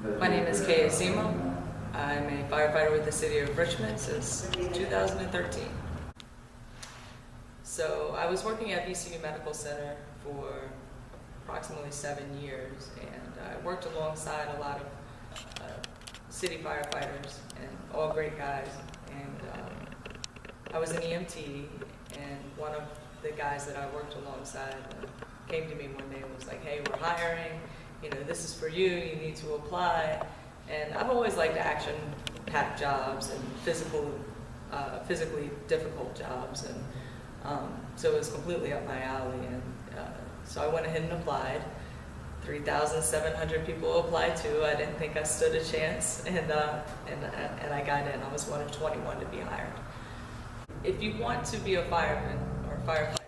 My name is Asima. I'm a firefighter with the city of Richmond since 2013. So I was working at VCU Medical Center for approximately 7 years, and I worked alongside a lot of city firefighters and all great guys. And I was an EMT, and one of the guys that I worked alongside came to me one day and was like, "Hey, we're hiring. This is for you. You need to apply." And I've always liked action-packed jobs and physically difficult jobs, and so it was completely up my alley. And so I went ahead and applied. 3,700 people applied too. I didn't think I stood a chance, and I got in. I was one of 21 to be hired. If you want to be a fireman or a firefighter,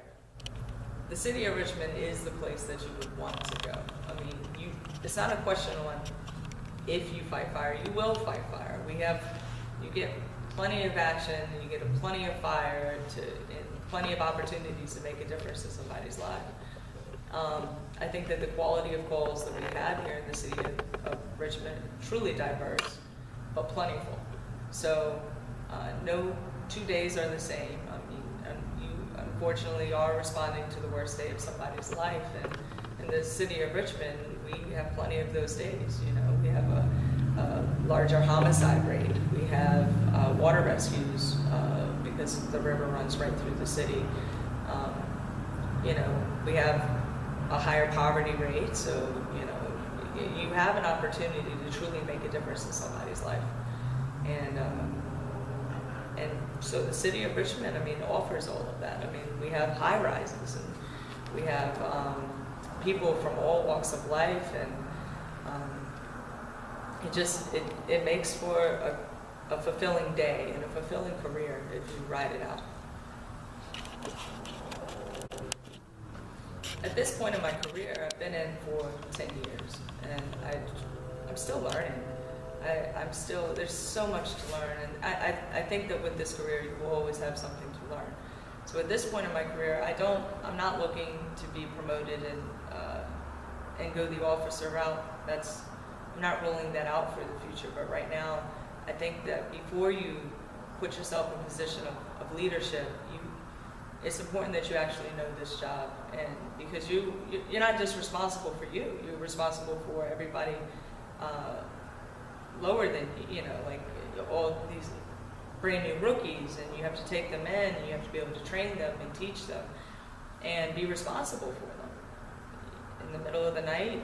the city of Richmond is the place that you would want to go. I mean, it's not a question on if you fight fire. You will fight fire. You get plenty of action, you get plenty of fire, and plenty of opportunities to make a difference in somebody's life. I think that the quality of calls that we had here in the city of Richmond, truly diverse, but plentiful. So no 2 days are the same. I mean, you unfortunately are responding to the worst day of somebody's life, and in the city of Richmond, we have plenty of those days. We have a larger homicide rate. We have water rescues because the river runs right through the city. We have a higher poverty rate, so you have an opportunity to truly make a difference in somebody's life. And so the city of Richmond, offers all of that. We have high rises, and we have people from all walks of life, and it makes for a fulfilling day and a fulfilling career if you ride it out. At this point in my career, I've been in for 10 years, and I'm still learning. There's so much to learn, and I think that with this career, you will always have something to learn. So at this point in my career, I'm not looking to be promoted and go the officer route. I'm not ruling that out for the future, but right now, I think that before you put yourself in a position of leadership, it's important that you actually know this job, and because you're not just responsible for you, you're responsible for everybody lower than like all these brand new rookies, and you have to take them in, and you have to be able to train them and teach them and be responsible for them. In the middle of the night,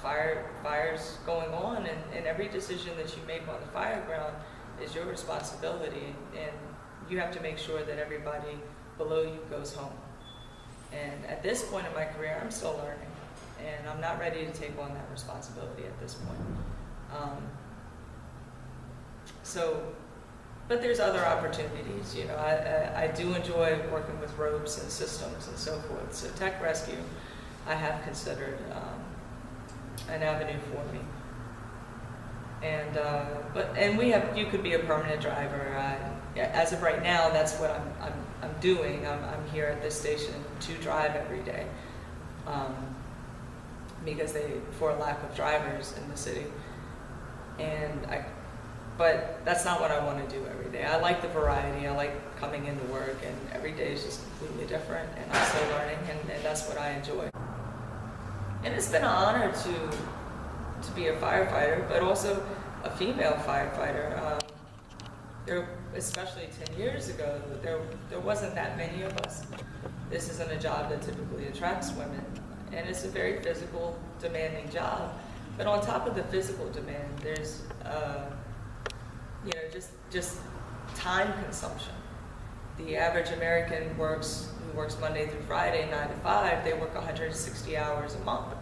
fire's going on, and every decision that you make on the fire ground is your responsibility, and you have to make sure that everybody below you goes home. And at this point in my career, I'm still learning, and I'm not ready to take on that responsibility at this point. But there's other opportunities. I do enjoy working with ropes and systems and so forth. So tech rescue, I have considered an avenue for me. And you could be a permanent driver. As of right now, that's what I'm doing. I'm here at this station to drive every day because for a lack of drivers in the city. But that's not what I want to do every day. I like the variety. I like coming into work, and every day is just completely different, and I'm still learning, and that's what I enjoy. And it's been an honor to be a firefighter, but also a female firefighter. Especially 10 years ago, there wasn't that many of us. This isn't a job that typically attracts women, and it's a very physical, demanding job. But on top of the physical demand, there's just time consumption. The average American who works Monday through Friday, 9 to 5, they work 160 hours a month.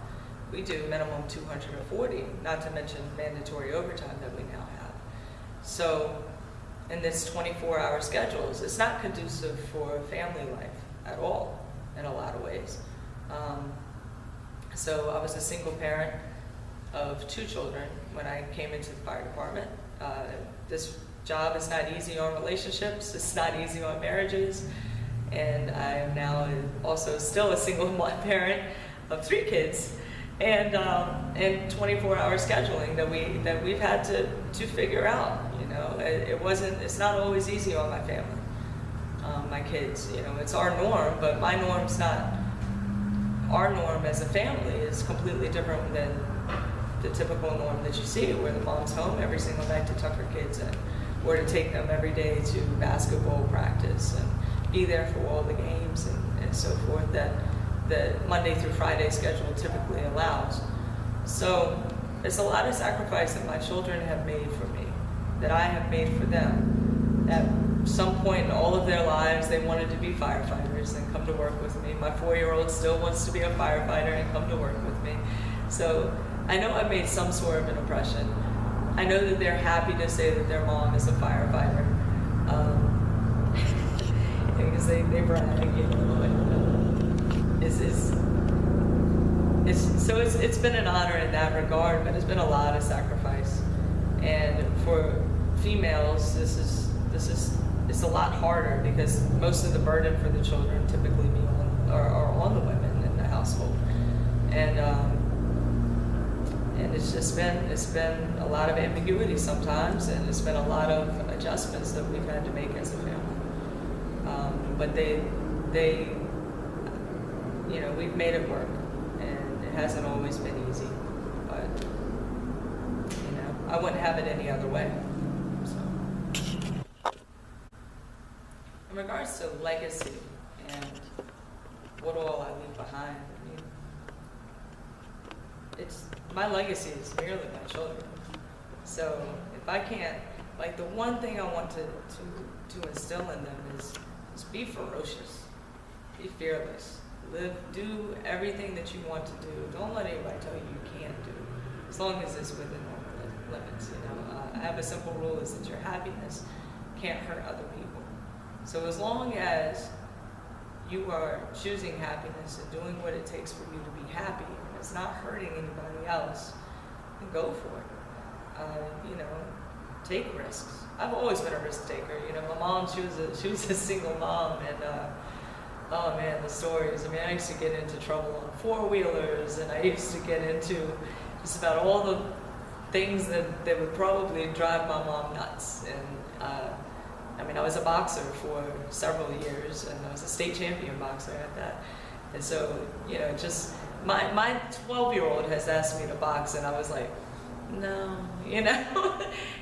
We do minimum 240, not to mention mandatory overtime that we now have. So in this 24-hour schedules, it's not conducive for family life at all in a lot of ways. So I was a single parent of 2 children when I came into the fire department. This job is not easy on relationships, it's not easy on marriages, and I am now also still a single parent of 3 kids, and 24-hour scheduling that we've had to figure out. You know, it's not always easy on my family, my kids. You know, it's our norm, but my norm's not. Our norm as a family is completely different than the typical norm that you see, where the mom's home every single night to tuck her kids in, or to take them every day to basketball practice and be there for all the games and so forth that the Monday through Friday schedule typically allows. So it's a lot of sacrifice that my children have made for me, that I have made for them. At some point in all of their lives, they wanted to be firefighters and come to work with me. My 4-year-old still wants to be a firefighter and come to work with me. So I know I've made some sort of an impression. I know that they're happy to say that their mom is a firefighter. Because they brag, you know. It's been an honor in that regard, but it's been a lot of sacrifice. And for females, it's a lot harder because most of the burden for the children typically are on the women in the household. And it's been a lot of ambiguity sometimes, and it's been a lot of adjustments that we've had to make as a family. But they, you know, we've made it work, and it hasn't always been easy. But you know, I wouldn't have it any other way. So, in regards to legacy and what all I leave behind, I mean, my legacy is merely my children. So if I can't, like, the one thing I want to instill in them is be ferocious, be fearless, do everything that you want to do. Don't let anybody tell you you can't do, as long as it's within normal limits. You know, I have a simple rule: is that your happiness can't hurt other people. So as long as you are choosing happiness and doing what it takes for you to be happy, and it's not hurting anybody else, then go for it. You know, take risks. I've always been a risk taker. You know, my mom, she was a single mom, and oh man, the stories. I mean, I used to get into trouble on four-wheelers, and I used to get into just about all the things that would probably drive my mom nuts. And I mean, I was a boxer for several years, and I was a state champion boxer at that. And so, you know, just my 12-year-old has asked me to box, and I was like, no, you know.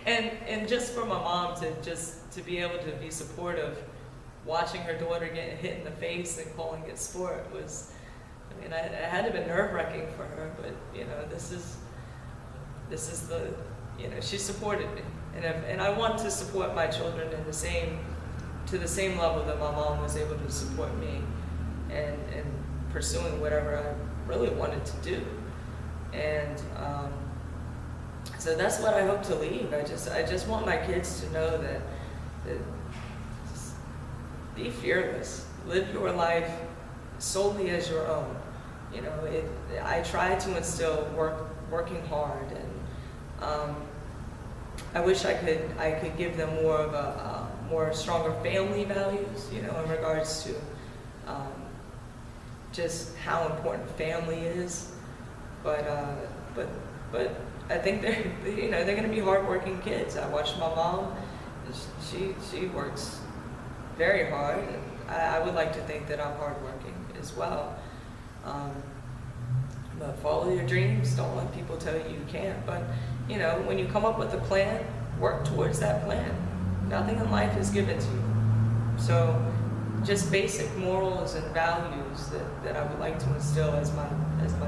and just for my mom to be able to be supportive, watching her daughter get hit in the face and calling it sport was, I mean, it had to be nerve-wracking for her, but you know, this is the, you know, she supported me, and I want to support my children to the same level that my mom was able to support me, and pursuing whatever I really wanted to do, and so that's what I hope to leave. I just want my kids to know that just be fearless, live your life solely as your own. You know, I try to instill working hard, and I wish I could give them more of a more stronger family values. You know, in regards to just how important family is, but I think they're going to be hardworking kids. I watch my mom; she works very hard, and I would like to think that I'm hardworking as well. But follow your dreams. Don't let people tell you you can't. But you know, when you come up with a plan, work towards that plan. Nothing in life is given to you. So just basic morals and values that I would like to instill as my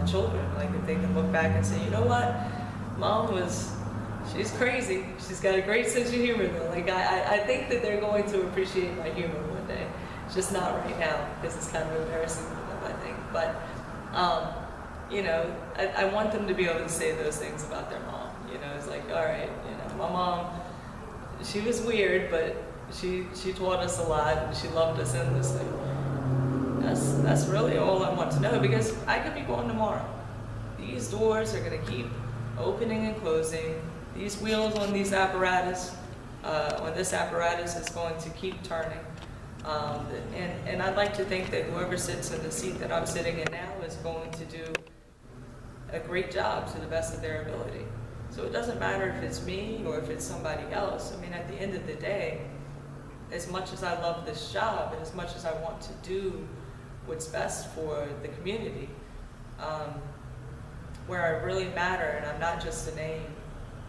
children. Like, if they can look back and say, you know what, Mom she's crazy. She's got a great sense of humor though. Like, I think that they're going to appreciate my humor one day. It's just not right now, because it's kind of embarrassing for them, I think. But you know, I want them to be able to say those things about their mom. You know, it's like, all right, you know, my mom, she was weird, but she taught us a lot, and she loved us endlessly. That's really all I want to know, because I could be gone tomorrow. These doors are going to keep opening and closing. These wheels on this apparatus is going to keep turning. And I'd like to think that whoever sits in the seat that I'm sitting in now is going to do a great job to the best of their ability. So it doesn't matter if it's me or if it's somebody else. I mean, at the end of the day, as much as I love this job and as much as I want to do what's best for the community, where I really matter and I'm not just a name,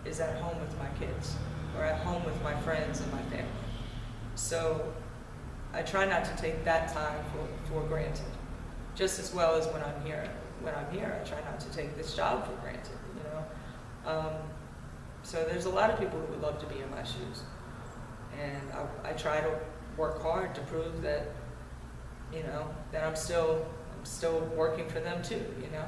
is at home with my kids or at home with my friends and my family. So I try not to take that time for granted, just as well as when I'm here. When I'm here, I try not to take this job for granted, you know. So there's a lot of people who would love to be in my shoes, and I try to work hard to prove that, you know, that I'm still working for them too, you know.